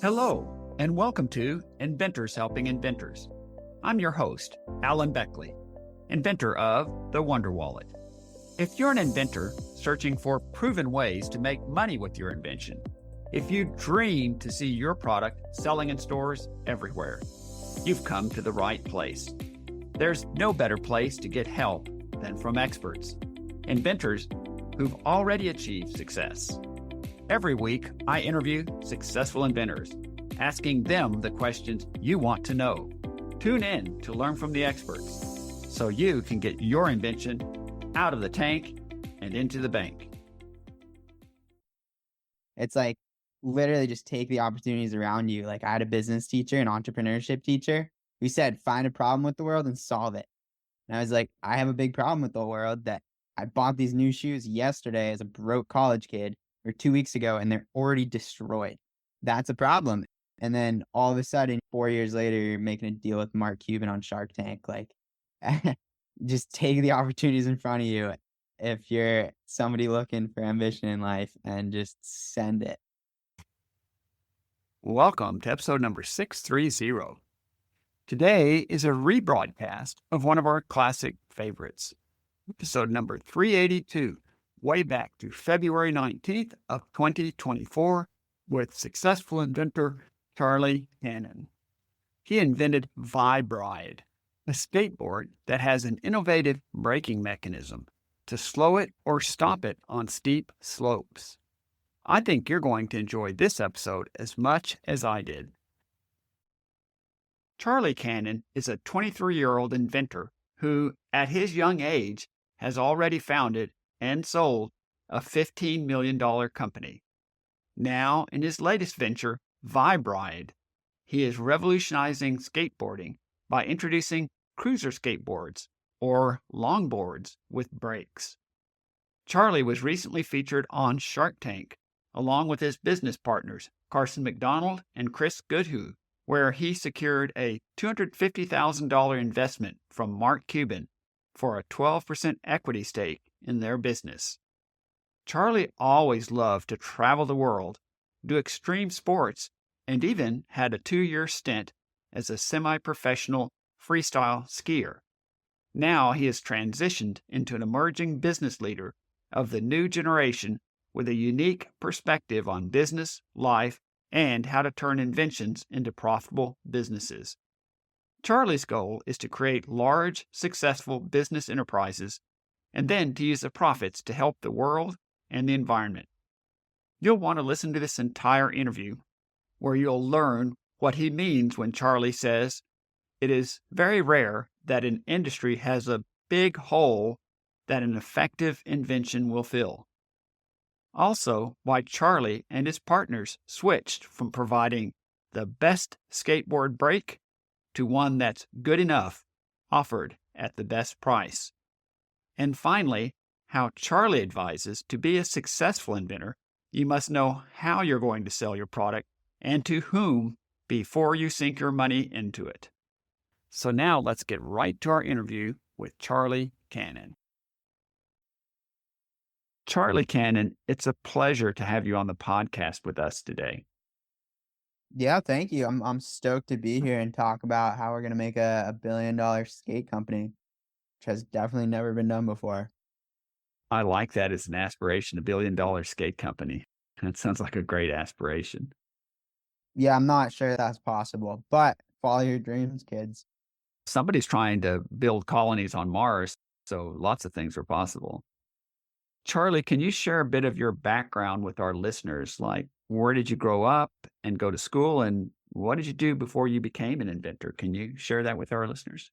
Hello, and welcome to Inventors Helping Inventors. I'm your host, Alan Beckley, inventor of the Wonder Wallet. If you're an inventor searching for proven ways to make money with your invention, if you dream to see your product selling in stores everywhere, you've come to the right place. There's no better place to get help than from experts, inventors who've already achieved success. Every week, I interview successful inventors, asking them the questions you want to know. Tune in to learn from the experts so you can get your invention out of the tank and into the bank. It's like literally just take the opportunities around you. Like I had a business teacher, an entrepreneurship teacher, who said, find a problem with the world and solve it. And I was like, I have a big problem with the world that I bought these new shoes yesterday as a broke college kid or 2 weeks ago, and they're already destroyed. That's a problem. And then all of a sudden, 4 years later, you're making a deal with Mark Cuban on Shark Tank. Like, just take the opportunities in front of you if you're somebody looking for ambition in life and just send it. Welcome to episode number 630. Today is a rebroadcast of one of our classic favorites, episode number 382, way back to February 19th of 2024 with successful inventor Charlie Cannon. He invented VibeRide, a skateboard that has an innovative braking mechanism to slow it or stop it on steep slopes. I think you're going to enjoy this episode as much as I did. Charlie Cannon is a 23-year-old inventor who, at his young age, has already founded and sold a $15 million company. Now, in his latest venture, VibeRide, he is revolutionizing skateboarding by introducing cruiser skateboards, or longboards with brakes. Charlie was recently featured on Shark Tank, along with his business partners, Carson McDonald and Chris Goodhue, where he secured a $250,000 investment from Mark Cuban for a 12% equity stake in their business. Charlie always loved to travel the world, do extreme sports, and even had a 2-year stint as a semi-professional freestyle skier. Now he has transitioned into an emerging business leader of the new generation with a unique perspective on business, life, and how to turn inventions into profitable businesses. Charlie's goal is to create large, successful business enterprises and then to use the profits to help the world and the environment. You'll want to listen to this entire interview, where you'll learn what he means when Charlie says, "It is very rare that an industry has a big hole that an effective invention will fill." Also, why Charlie and his partners switched from providing the best skateboard brake to one that's good enough, offered at the best price. And finally, how Charlie advises to be a successful inventor, you must know how you're going to sell your product and to whom before you sink your money into it. So now let's get right to our interview with Charlie Cannon. Charlie Cannon, it's a pleasure to have you on the podcast with us today. Yeah, thank you. I'm stoked to be here and talk about how we're gonna make a $1 billion skate company, which has definitely never been done before. I like that as an aspiration, $1 billion skate company. That sounds like a great aspiration. Yeah, I'm not sure that's possible, but follow your dreams, kids. Somebody's trying to build colonies on Mars, so lots of things are possible. Charlie, can you share a bit of your background with our listeners? Like, where did you grow up and go to school, and what did you do before you became an inventor? Can you share that with our listeners?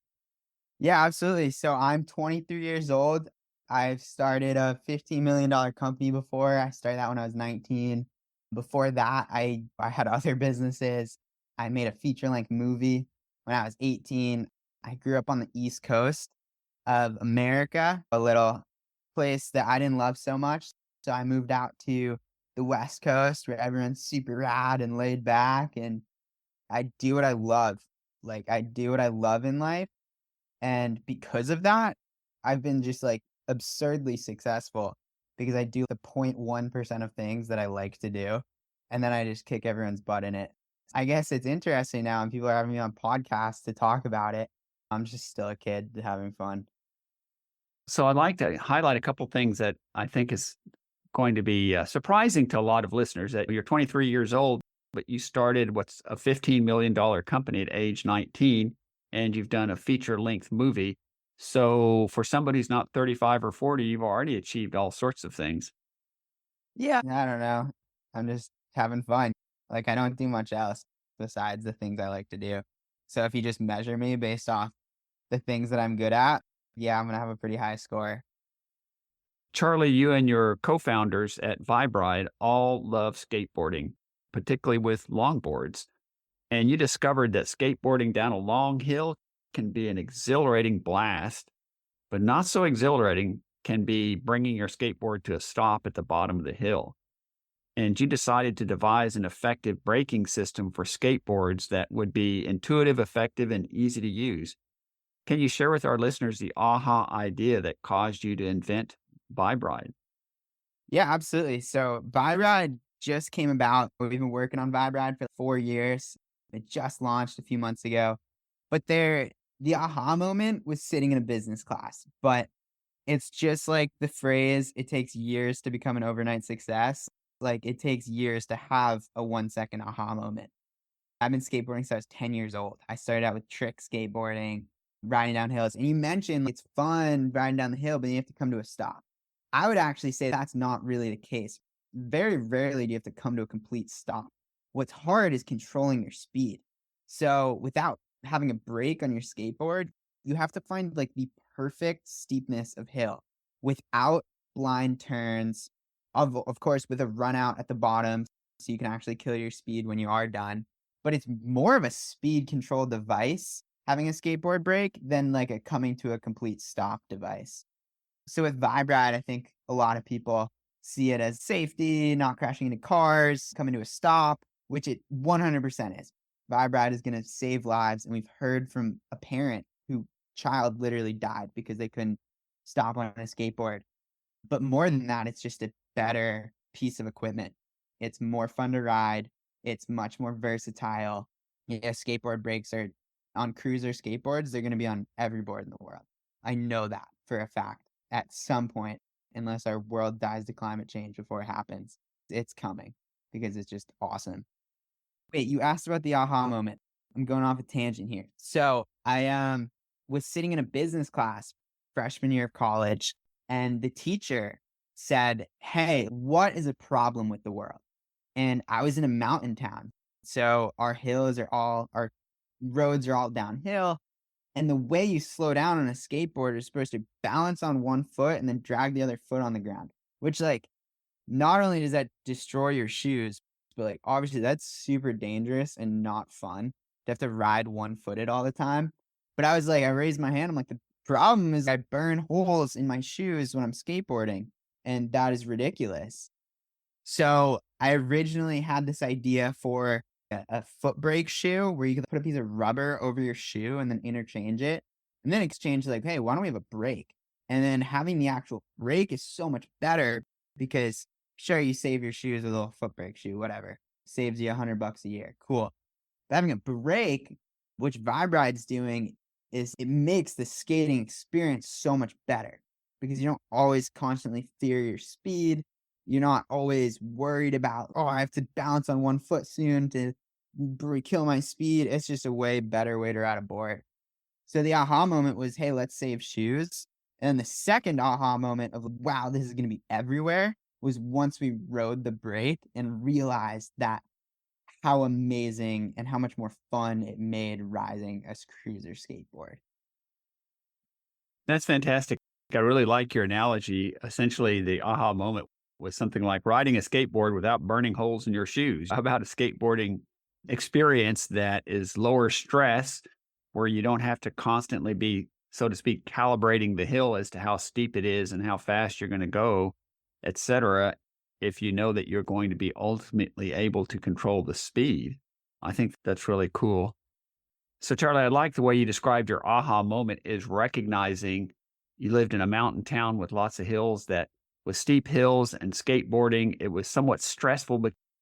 Yeah, absolutely. So I'm 23 years old. I've started a $15 million company before. I started that when I was 19. Before that, I had other businesses. I made a feature-length movie when I was 18. I grew up on the East Coast of America, a little place that I didn't love so much. So I moved out to the West Coast where everyone's super rad and laid back, and I do what I love. Like I do what I love in life. And because of that, I've been just like absurdly successful because I do the 0.1% of things that I like to do. And then I just kick everyone's butt in it. I guess it's interesting now, and people are having me on podcasts to talk about it. I'm just still a kid having fun. So I'd like to highlight a couple things that I think is going to be surprising to a lot of listeners that you're 23 years old, but you started what's a $15 million company at age 19, and you've done a feature length movie. So for somebody who's not 35 or 40, you've already achieved all sorts of things. Yeah. I don't know. I'm just having fun. Like, I don't do much else besides the things I like to do. So if you just measure me based off the things that I'm good at, yeah, I'm gonna have a pretty high score. Charlie, you and your co founders at VibeRide all love skateboarding, particularly with longboards. And you discovered that skateboarding down a long hill can be an exhilarating blast, but not so exhilarating can be bringing your skateboard to a stop at the bottom of the hill. And you decided to devise an effective braking system for skateboards that would be intuitive, effective, and easy to use. Can you share with our listeners the aha idea that caused you to invent VibeRide? Yeah, absolutely. So VibeRide just came about. We've been working on VibeRide for 4 years. It just launched a few months ago. But the aha moment was sitting in a business class. But it's just like the phrase, it takes years to become an overnight success. Like, it takes years to have a 1 second aha moment. I've been skateboarding since I was 10 years old. I started out with trick skateboarding, riding down hills. And you mentioned it's fun riding down the hill, but you have to come to a stop. I would actually say that's not really the case. Very rarely do you have to come to a complete stop. What's hard is controlling your speed. So without having a brake on your skateboard, you have to find like the perfect steepness of hill without blind turns. Of course, with a run out at the bottom, so you can actually kill your speed when you are done. But it's more of a speed control device having a skateboard brake than like a coming to a complete stop device. So with VibeRide, I think a lot of people see it as safety, not crashing into cars, coming to a stop, which it 100% is. VibeRide is going to save lives. And we've heard from a parent who child literally died because they couldn't stop on a skateboard. But more than that, it's just a better piece of equipment. It's more fun to ride. It's much more versatile. Yeah, skateboard brakes are on cruiser skateboards. They're going to be on every board in the world. I know that for a fact at some point, unless our world dies to climate change before it happens. It's coming because it's just awesome. Wait, you asked about the aha moment. I'm going off a tangent here. So I was sitting in a business class freshman year of college, and the teacher said, "Hey, what is a problem with the world?" And I was in a mountain town. So our roads are all downhill. And the way you slow down on a skateboard is supposed to balance on one foot and then drag the other foot on the ground, which, like, not only does that destroy your shoes, but like obviously that's super dangerous and not fun to have to ride one footed all the time. But I was like, I raised my hand. I'm like, the problem is I burn holes in my shoes when I'm skateboarding, and that is ridiculous. So I originally had this idea for a foot brake shoe where you could put a piece of rubber over your shoe and then interchange it. And then exchange like, hey, why don't we have a brake? And then having the actual brake is so much better because sure, you save your shoes with a little foot brake shoe, whatever. Saves you $100 a year. Cool. But having a brake, which VibeRide's doing, is it makes the skating experience so much better because you don't always constantly fear your speed. You're not always worried about, oh, I have to balance on one foot soon to kill my speed. It's just a way better way to ride a board. So the aha moment was, hey, let's save shoes. And the second aha moment of, wow, this is going to be everywhere was once we rode the brake and realized that how amazing and how much more fun it made riding a cruiser skateboard. That's fantastic. I really like your analogy. Essentially, the aha moment was something like riding a skateboard without burning holes in your shoes. How about a skateboarding experience that is lower stress, where you don't have to constantly be, so to speak, calibrating the hill as to how steep it is and how fast you're going to go, etc. If you know that you're going to be ultimately able to control the speed. I think that's really cool. So, Charlie, I like the way you described your aha moment is recognizing you lived in a mountain town with lots of hills that with steep hills and skateboarding, it was somewhat stressful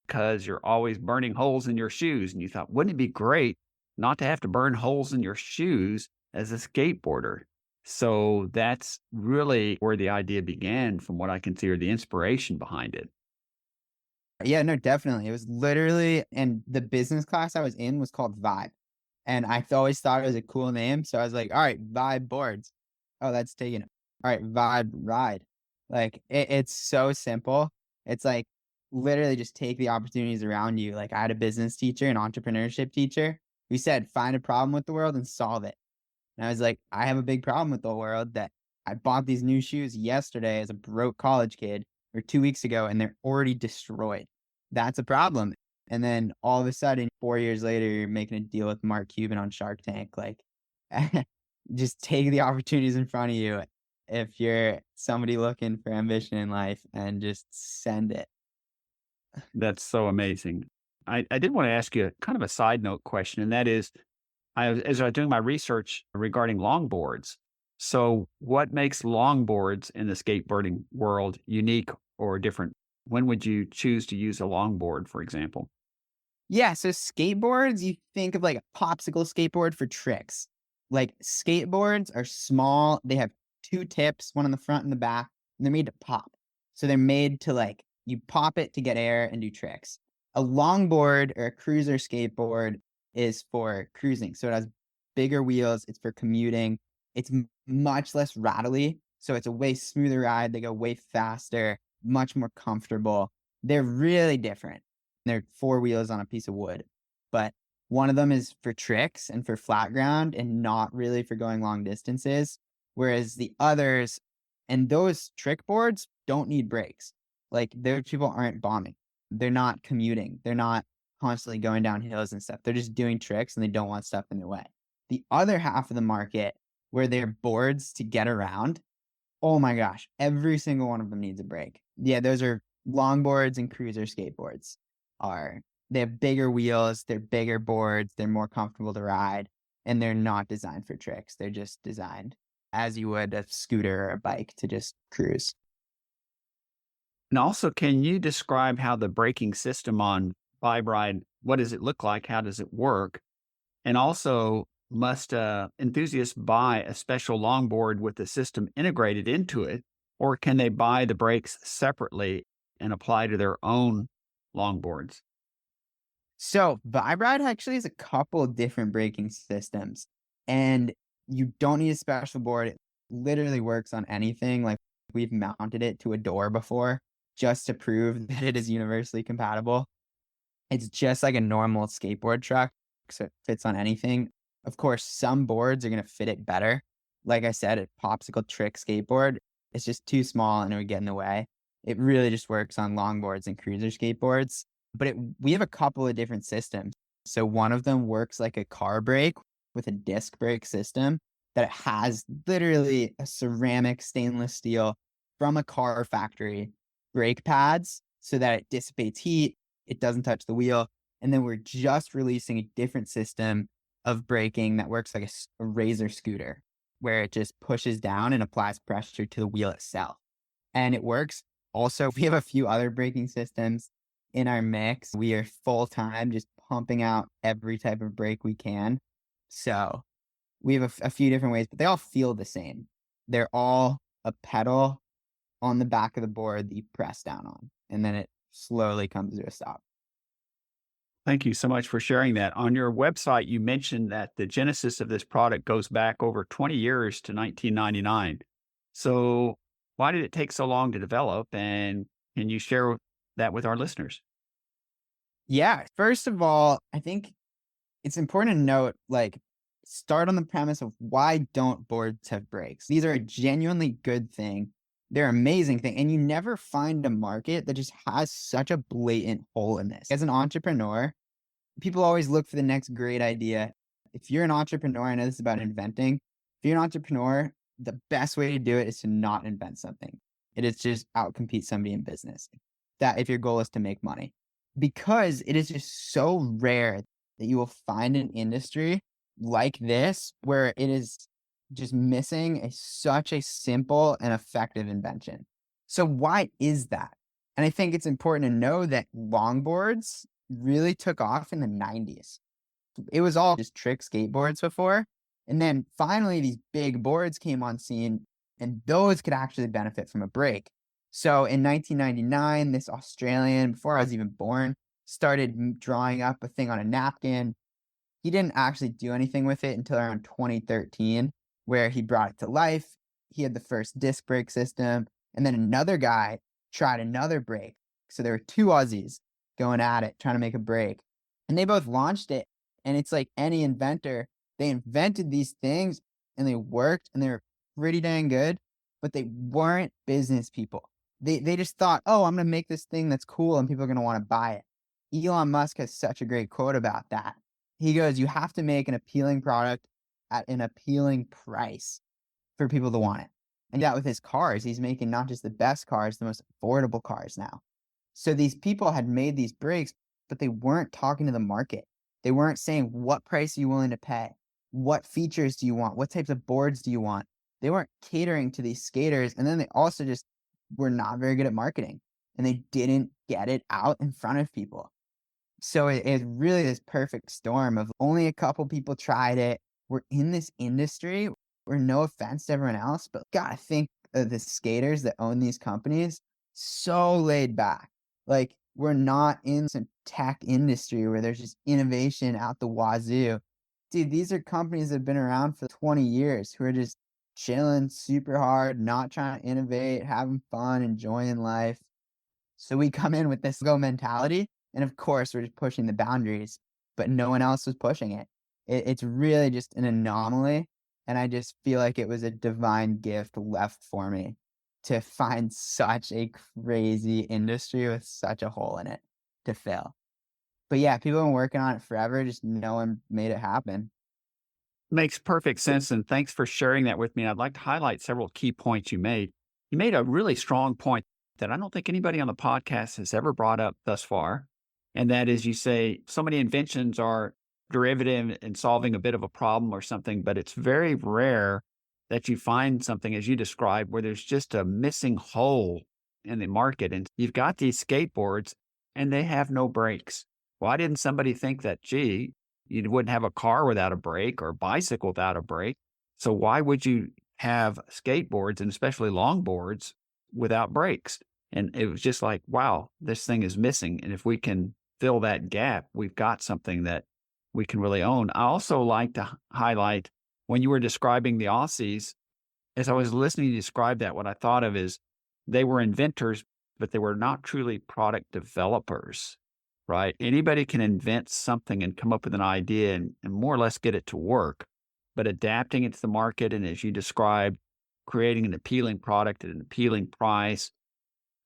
because you're always burning holes in your shoes. And you thought, wouldn't it be great not to have to burn holes in your shoes as a skateboarder? So that's really where the idea began, from what I consider the inspiration behind it. Yeah, no, definitely. It was literally, and the business class I was in was called Vibe. And I always thought it was a cool name. So I was like, all right, Vibe boards. Oh, that's taken. All right, Vibe ride. Like it's so simple. It's like literally just take the opportunities around you. Like I had a business teacher, an entrepreneurship teacher who said, find a problem with the world and solve it. And I was like, I have a big problem with the world that I bought these new shoes yesterday as a broke college kid or 2 weeks ago, and they're already destroyed. That's a problem. And then all of a sudden, 4 years later, you're making a deal with Mark Cuban on Shark Tank. Like, just take the opportunities in front of you if you're somebody looking for ambition in life and just send it. That's so amazing. I did want to ask you kind of a side note question, and that is, as I was doing my research regarding longboards. So, what makes longboards in the skateboarding world unique or different? When would you choose to use a longboard, for example? Yeah, so skateboards, you think of like a popsicle skateboard for tricks. Like skateboards are small, they have two tips, one on the front and the back, and they're made to pop. So they're made to like you pop it to get air and do tricks. A longboard or a cruiser skateboard is for cruising. So it has bigger wheels, it's for commuting. It's much less rattly, so it's a way smoother ride. They go way faster, much more comfortable. They're really different. They're four wheels on a piece of wood, but one of them is for tricks and for flat ground and not really for going long distances. Whereas the others and those trick boards don't need brakes. Like those people aren't bombing. They're not commuting. They're not constantly going down hills and stuff. They're just doing tricks and they don't want stuff in their way. The other half of the market where they're boards to get around, oh my gosh, every single one of them needs a brake. Yeah, those are longboards and cruiser skateboards are they have bigger wheels, they're bigger boards, they're more comfortable to ride, and they're not designed for tricks. They're just designed as you would a scooter or a bike to just cruise. And also, can you describe how the braking system on VibeRide, what does it look like? How does it work? And also, must enthusiasts buy a special longboard with the system integrated into it, or can they buy the brakes separately and apply to their own longboards? So VibeRide actually has a couple of different braking systems, and you don't need a special board. It literally works on anything. Like we've mounted it to a door before just to prove that it is universally compatible. It's just like a normal skateboard truck, so it fits on anything. Of course, some boards are gonna fit it better. Like I said, a popsicle trick skateboard, it's just too small and it would get in the way. It really just works on longboards and cruiser skateboards. But we have a couple of different systems. So one of them works like a car brake with a disc brake system that it has literally a ceramic stainless steel from a car factory brake pads so that it dissipates heat, it doesn't touch the wheel. And then we're just releasing a different system of braking that works like a razor scooter, where it just pushes down and applies pressure to the wheel itself. And it works. Also, we have a few other braking systems in our mix. We are full time just pumping out every type of brake we can. So we have a few different ways, but they all feel the same. They're all a pedal on the back of the board that you press down on, and then it slowly comes to a stop. Thank you so much for sharing that. On your website, you mentioned that the genesis of this product goes back over 20 years to 1999. So, why did it take so long to develop? And can you share that with our listeners? Yeah. First of all, I think it's important to note, like, start on the premise of why don't boards have brakes? These are a genuinely good thing. They're an amazing thing. And you never find a market that just has such a blatant hole in this. As an entrepreneur, people always look for the next great idea. If you're an entrepreneur, I know this is about inventing. If you're an entrepreneur, the best way to do it is to not invent something. It is just outcompete somebody in business. That if your goal is to make money. Because it is just so rare that you will find an industry like this where it is just missing such a simple and effective invention. So why is that? And I think it's important to know that longboards really took off in the 90s. It was all just trick skateboards before. And then finally, these big boards came on scene, and those could actually benefit from a brake. So in 1999, this Australian, before I was even born, started drawing up a thing on a napkin. He didn't actually do anything with it until around 2013, where he brought it to life. He had the first disc brake system, and then another guy tried another brake. So there were two Aussies going at it, trying to make a brake, and they both launched it. And it's like any inventor, they invented these things and they worked and they were pretty dang good, but they weren't business people. They just thought, oh, I'm gonna make this thing that's cool and people are gonna want to buy it. Elon Musk has such a great quote about that. He goes, you have to make an appealing product at an appealing price for people to want it. And that with his cars, he's making not just the best cars, the most affordable cars now. So these people had made these brakes, but they weren't talking to the market. They weren't saying, what price are you willing to pay? What features do you want? What types of boards do you want? They weren't catering to these skaters. And then they also just were not very good at marketing, and they didn't get it out in front of people. So it's really this perfect storm of only a couple people tried it. We're in this industry. We're no offense to everyone else, but God, I think the skaters that own these companies, so laid back. Like, we're not in some tech industry where there's just innovation out the wazoo. Dude, these are companies that have been around for 20 years who are just chilling super hard, not trying to innovate, having fun, enjoying life. So we come in with this go mentality, and of course, we're just pushing the boundaries, but no one else was pushing it. It's really just an anomaly, and I just feel like it was a divine gift left for me to find such a crazy industry with such a hole in it to fill. But yeah, people have been working on it forever, just no one made it happen. Makes perfect sense. And thanks for sharing that with me. I'd like to highlight several key points you made. You made a really strong point that I don't think anybody on the podcast has ever brought up thus far. And that is, you say so many inventions are derivative in solving a bit of a problem or something, but it's very rare that you find something, as you described, where there's just a missing hole in the market. And you've got these skateboards and they have no brakes. Why didn't somebody think that, gee, you wouldn't have a car without a brake or a bicycle without a brake? So why would you have skateboards, and especially longboards, without brakes? And it was just like, wow, this thing is missing. And if we can fill that gap, we've got something that we can really own. I also like to highlight when you were describing the Aussies, as I was listening to you describe that, what I thought of is they were inventors, but they were not truly product developers, right? Anybody can invent something and come up with an idea and more or less get it to work, but adapting it to the market, and as you described, creating an appealing product at an appealing price,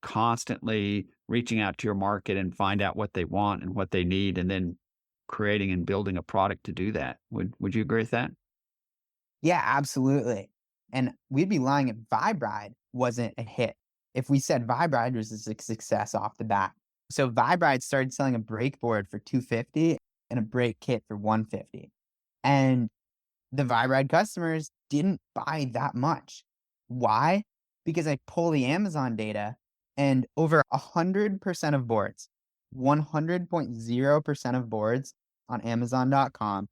constantly reaching out to your market and find out what they want and what they need, and then creating and building a product to do that. Would you agree with that? Yeah, absolutely. And we'd be lying if VibeRide wasn't a hit. If we said VibeRide was a success off the bat. So VibeRide started selling a brake board for 250 and a brake kit for 150. And the VibeRide customers didn't buy that much. Why? Because I pull the Amazon data, and over 100% of boards, 100.0% of boards on Amazon.com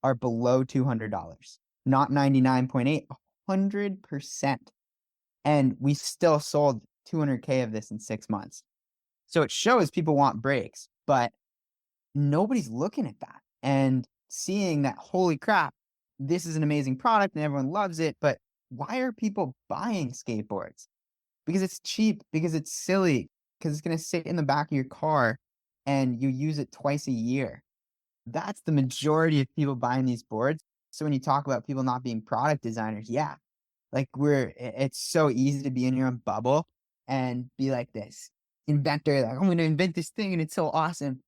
are below $200. Not 99.8, 100%. And we still sold 200K of this in 6 months. So it shows people want brakes, but nobody's looking at that and seeing that, holy crap, this is an amazing product and everyone loves it. But why are people buying skateboards? Because it's cheap, because it's silly, because it's going to sit in the back of your car and you use it twice a year. That's the majority of people buying these boards. So when you talk about people not being product designers, yeah, like it's so easy to be in your own bubble and be like this inventor, like, I'm going to invent this thing and it's so awesome.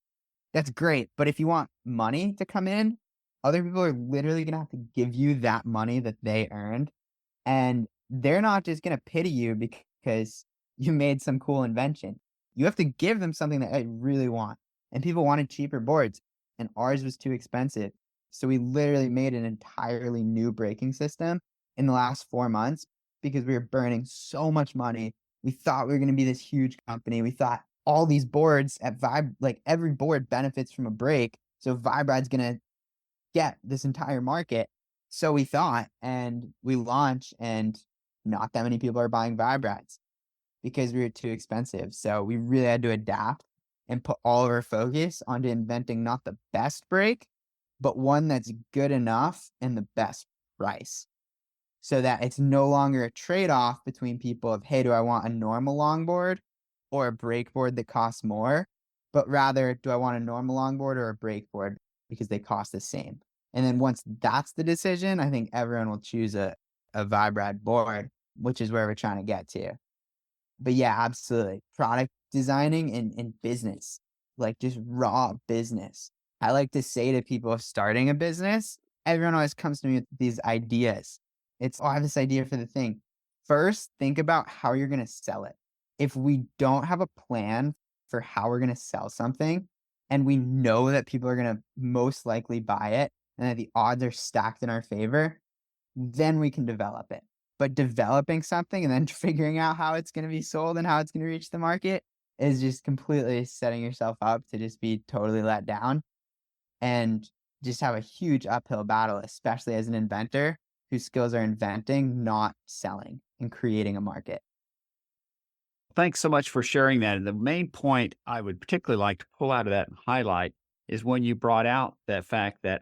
That's great. But if you want money to come in, other people are literally going to have to give you that money that they earned. And they're not just going to pity you because you made some cool invention. You have to give them something that they really want. And people wanted cheaper boards, and ours was too expensive. So we literally made an entirely new braking system in the last 4 months because we were burning so much money We thought we were going to be this huge company. We thought all these boards at Vibe, like every board benefits from a brake. So VibeRide's going to get this entire market. So we thought, and we launched, and not that many people are buying VibeRides because we were too expensive. So we really had to adapt and put all of our focus onto inventing not the best brake, but one that's good enough and the best price. So that it's no longer a trade-off between people of, hey, do I want a normal longboard or a brake board that costs more? But rather, do I want a normal longboard or a brake board because they cost the same? And then once that's the decision, I think everyone will choose a VibeRide board, which is where we're trying to get to. But yeah, absolutely. Product designing and business, like just raw business. I like to say to people starting a business, everyone always comes to me with these ideas. It's, oh, I have this idea for the thing. First, think about how you're going to sell it. If we don't have a plan for how we're going to sell something, and we know that people are going to most likely buy it, and that the odds are stacked in our favor, then we can develop it. But developing something and then figuring out how it's going to be sold and how it's going to reach the market is just completely setting yourself up to just be totally let down and just have a huge uphill battle, especially as an inventor whose skills are inventing, not selling and creating a market. Thanks so much for sharing that. And the main point I would particularly like to pull out of that and highlight is when you brought out that fact that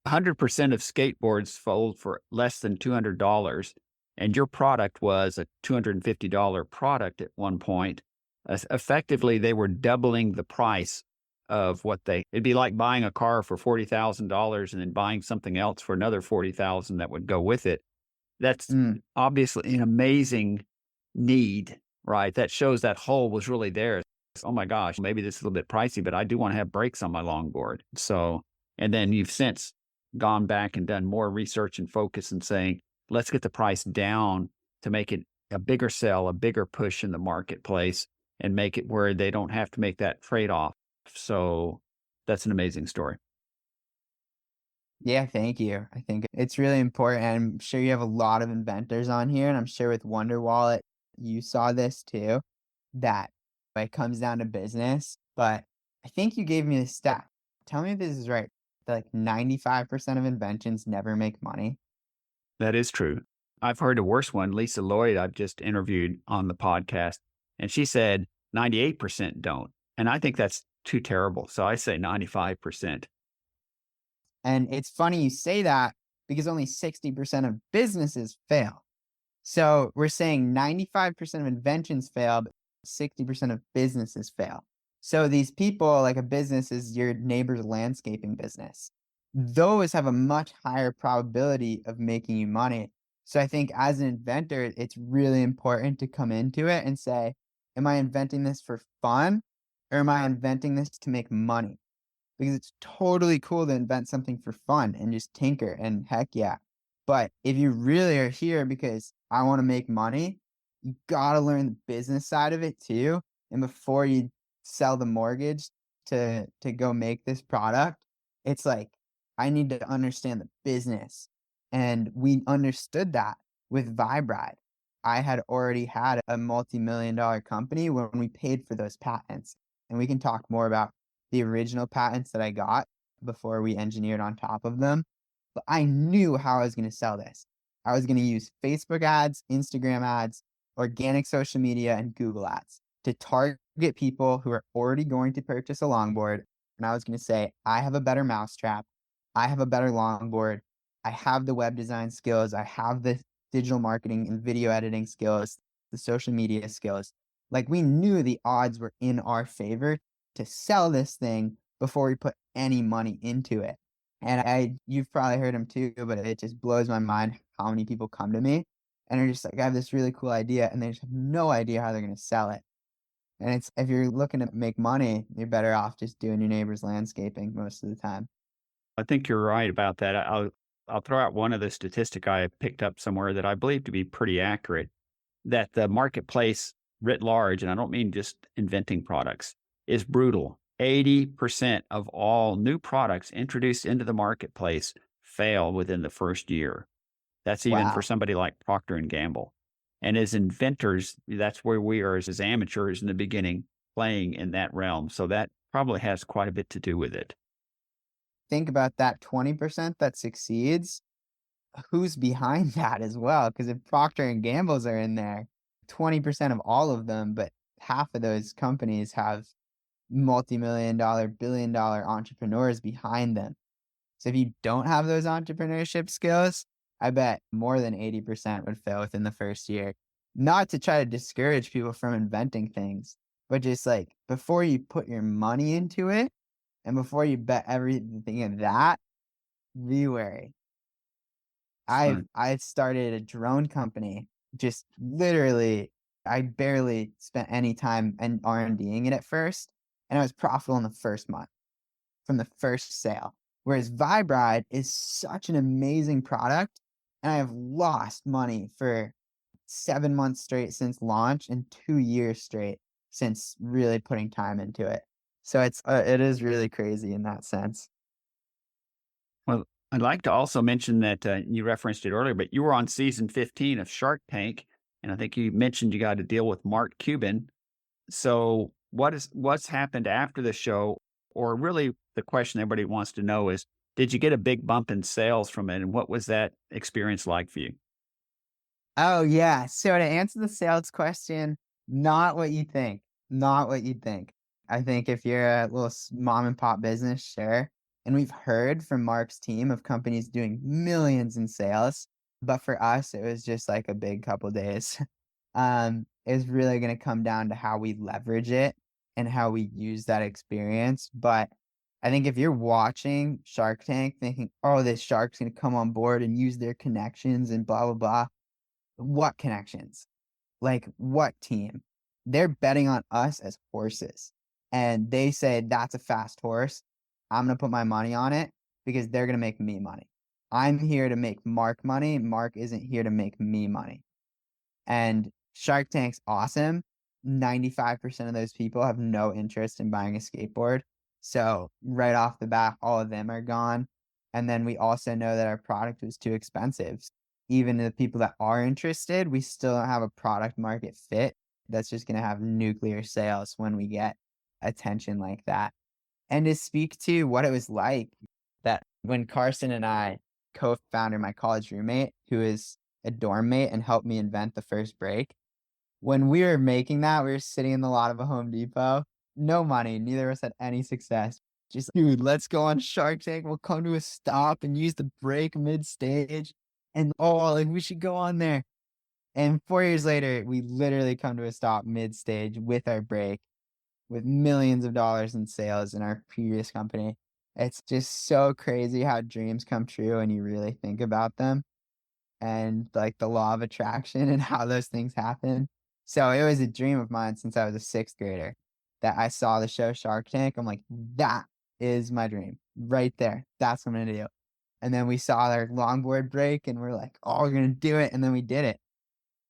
100% of skateboards sold for less than $200, and your product was a $250 product at one point. Effectively, they were doubling the price of what it'd be like buying a car for $40,000 and then buying something else for another $40,000 that would go with it. That's Mm. obviously an amazing need, right? That shows that hole was really there. Oh my gosh, maybe this is a little bit pricey, but I do want to have brakes on my longboard. So, and then you've since gone back and done more research and focus and saying, let's get the price down to make it a bigger sell, a bigger push in the marketplace, and make it where they don't have to make that trade off. So that's an amazing story. Yeah, thank you. I think it's really important. I'm sure you have a lot of inventors on here, and I'm sure with Wonder Wallet, you saw this too, that it comes down to business. But I think you gave me the stat. Tell me if this is right. That like 95% of inventions never make money. That is true. I've heard a worse one. Lisa Lloyd, I've just interviewed on the podcast, and she said 98% don't. And I think that's too terrible. So I say 95%. And it's funny you say that because only 60% of businesses fail. So we're saying 95% of inventions fail, but 60% of businesses fail. So these people, like a business is your neighbor's landscaping business. Those have a much higher probability of making you money. So I think as an inventor, it's really important to come into it and say, am I inventing this for fun or am I inventing this to make money? Because it's totally cool to invent something for fun and just tinker and heck yeah. But if you really are here because I want to make money, you got to learn the business side of it too. And before you sell the mortgage to go make this product, it's like I need to understand the business. And we understood that with VibeRide. I had already had a multi-million-dollar company when we paid for those patents. And we can talk more about the original patents that I got before we engineered on top of them. But I knew how I was going to sell this. I was going to use Facebook ads, Instagram ads, organic social media, and Google ads to target people who are already going to purchase a longboard. And I was going to say, I have a better mousetrap. I have a better longboard. I have the web design skills. I have the digital marketing and video editing skills, the social media skills. Like we knew the odds were in our favor to sell this thing before we put any money into it. And you've probably heard him too, but it just blows my mind how many people come to me and are just like, I have this really cool idea, and they just have no idea how they're going to sell it. And it's, if you're looking to make money, you're better off just doing your neighbor's landscaping most of the time. I think you're right about that. I'll throw out one of the statistic I picked up somewhere that I believe to be pretty accurate, that the marketplace writ large, and I don't mean just inventing products, is brutal. 80% of all new products introduced into the marketplace fail within the first year. That's even for Wow. somebody like Procter and Gamble. And as inventors, that's where we are as amateurs in the beginning, playing in that realm. So that probably has quite a bit to do with it. Think about that 20% that succeeds. Who's behind that as well? Because if Procter and Gamble's are in there, 20% of all of them, but half of those companies have multi-million dollar, billion-dollar entrepreneurs behind them. So if you don't have those entrepreneurship skills, I bet more than 80% would fail within the first year. Not to try to discourage people from inventing things, but just like before you put your money into it and before you bet everything in that, be wary. Excellent. I've started a drone company. Just literally, I barely spent any time and R&Ding it at first, and I was profitable in the first month from the first sale. Whereas VibeRide is such an amazing product, and I have lost money for 7 months straight since launch and 2 years straight since really putting time into it. So it is really crazy in that sense. Well, I'd like to also mention that you referenced it earlier, but you were on season 15 of Shark Tank. And I think you mentioned you got to deal with Mark Cuban. So what's happened after the show? Or really the question everybody wants to know is, did you get a big bump in sales from it? And what was that experience like for you? Oh, yeah. So to answer the sales question, not what you think. Not what you think. I think if you're a little mom and pop business, sure. And we've heard from Mark's team of companies doing millions in sales. But for us, it was just like a big couple days. It's really going to come down to how we leverage it and how we use that experience. But I think if you're watching Shark Tank thinking, oh, this shark's going to come on board and use their connections and blah, blah, blah. What connections? Like, what team? They're betting on us as horses, and they say, "That's a fast horse. I'm gonna put my money on it because they're gonna make me money. I'm here to make Mark money. Mark isn't here to make me money." And Shark Tank's awesome. 95% of those people have no interest in buying a skateboard. So right off the bat, all of them are gone. And then we also know that our product was too expensive. Even the people that are interested, we still don't have a product market fit that's just going to have nuclear sales when we get attention like that. And to speak to what it was like that when Carson and I co-founded my college roommate, who is a dorm mate and helped me invent the first break. When we were making that, we were sitting in the lot of a Home Depot. No money. Neither of us had any success. Just, dude, let's go on Shark Tank. We'll come to a stop and use the break mid stage. And oh, like we should go on there. And 4 years later, we literally come to a stop mid stage with our break with millions of dollars in sales in our previous company. It's just so crazy how dreams come true and you really think about them and like the law of attraction and how those things happen. So it was a dream of mine since I was a sixth grader that I saw the show Shark Tank. I'm like, that is my dream right there. That's what I'm going to do. And then we saw our longboard break and we're like, oh, we're going to do it. And then we did it.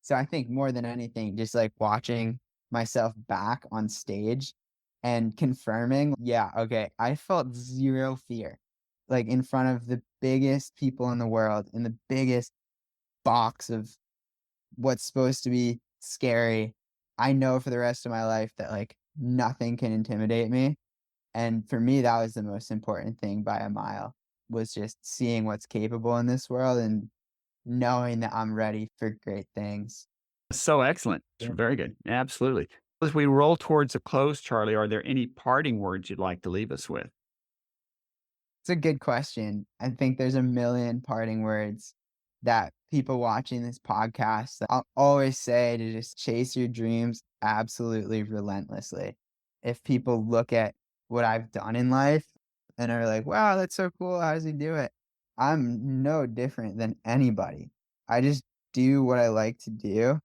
So I think more than anything, just like watching myself back on stage and confirming, yeah, okay, I felt zero fear, like in front of the biggest people in the world in the biggest box of what's supposed to be scary. I know for the rest of my life that like nothing can intimidate me. And for me, that was the most important thing by a mile, was just seeing what's capable in this world and knowing that I'm ready for great things. So excellent. Yeah. Very good. Absolutely. As we roll towards a close, Charlie, are there any parting words you'd like to leave us with? It's a good question. I think there's a million parting words that people watching this podcast, I'll always say to just chase your dreams absolutely relentlessly. If people look at what I've done in life and are like, wow, that's so cool. How does he do it? I'm no different than anybody. I just do what I like to do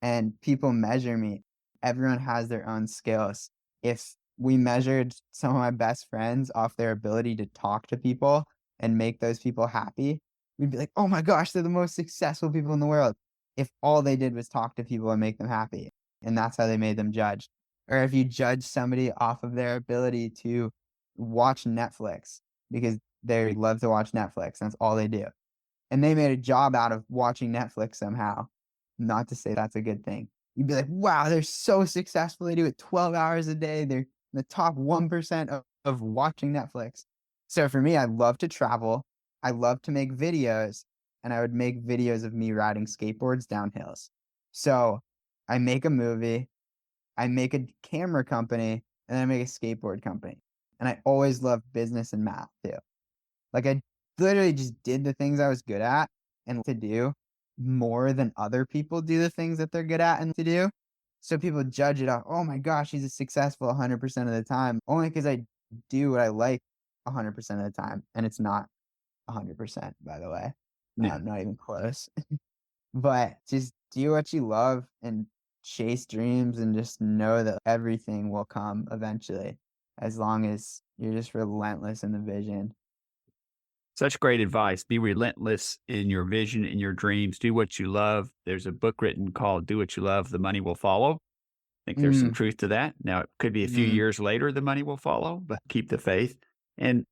and people measure me. Everyone has their own skills. If we measured some of my best friends off their ability to talk to people and make those people happy, we'd be like, oh my gosh, they're the most successful people in the world. If all they did was talk to people and make them happy, and that's how they made them judged. Or if you judge somebody off of their ability to watch Netflix because they love to watch Netflix, that's all they do. And they made a job out of watching Netflix somehow. Not to say that's a good thing. You'd be like, wow, they're so successful. They do it 12 hours a day. They're in the top 1% of watching Netflix. So for me, I love to travel. I love to make videos, and I would make videos of me riding skateboards down hills. So I make a movie, I make a camera company, and then I make a skateboard company. And I always loved business and math too. Like I literally just did the things I was good at and to do more than other people do the things that they're good at and to do. So people judge it off, oh my gosh, he's a successful 100% of the time, only because I do what I like 100% of the time. And it's not 100%, by the way. Yeah. Not even close. But just do what you love and chase dreams and just know that everything will come eventually as long as you're just relentless in the vision. Such great advice. Be relentless in your vision, in your dreams. Do what you love. There's a book written called Do What You Love, The Money Will Follow. I think there's some Mm, truth to that. Now, it could be a few mhm. years later, the money will follow, but keep the faith. And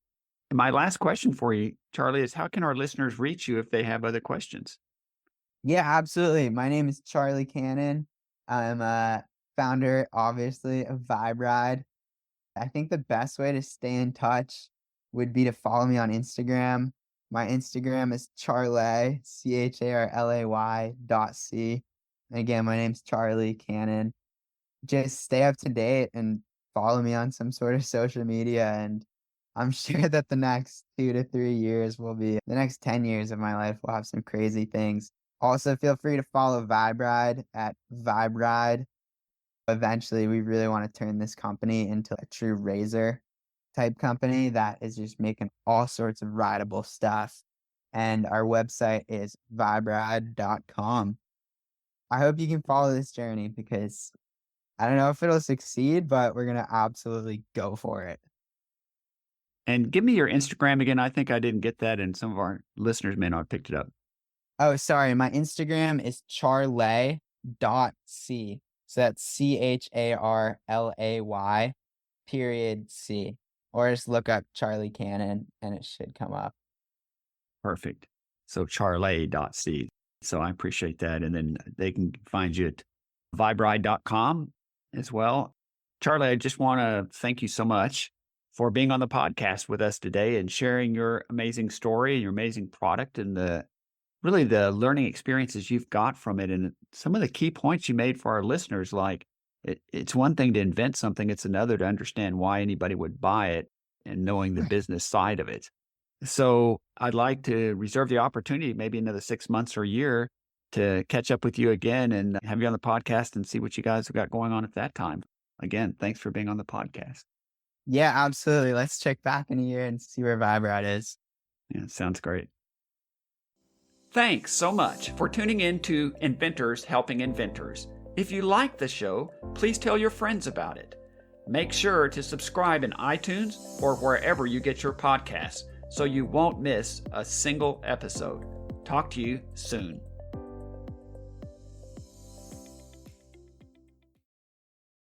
my last question for you, Charlie, is how can our listeners reach you if they have other questions? Yeah, absolutely. My name is Charlie Cannon. I'm a founder, obviously, of VibeRide. I think the best way to stay in touch would be to follow me on Instagram. My Instagram is Charlay, CHARLAY.C. And again, my name's Charlie Cannon. Just stay up to date and follow me on some sort of social media. And I'm sure that the next 2 to 3 years will be the next 10 years of my life. Will have some crazy things. Also, feel free to follow VibeRide at VibeRide. Eventually, we really want to turn this company into a true razor type company that is just making all sorts of rideable stuff. And our website is viberide.com. I hope you can follow this journey because I don't know if it'll succeed, but we're going to absolutely go for it. And give me your Instagram again. I think I didn't get that, and some of our listeners may not have picked it up. Oh, sorry. My Instagram is charlay.c. So that's CHARLAY.C. Or just look up Charlie Cannon and it should come up. Perfect. So charlay.c. So I appreciate that. And then they can find you at viberide.com as well. Charlie, I just want to thank you so much for being on the podcast with us today and sharing your amazing story, your amazing product, and the learning experiences you've got from it. And some of the key points you made for our listeners, like it's one thing to invent something, it's another to understand why anybody would buy it and knowing the Right. business side of it. So I'd like to reserve the opportunity, maybe another 6 months or a year, to catch up with you again and have you on the podcast and see what you guys have got going on at that time. Again, thanks for being on the podcast. Yeah, absolutely. Let's check back in a year and see where VibeRide is. Yeah, sounds great. Thanks so much for tuning in to Inventors Helping Inventors. If you like the show, please tell your friends about it. Make sure to subscribe in iTunes or wherever you get your podcasts so you won't miss a single episode. Talk to you soon.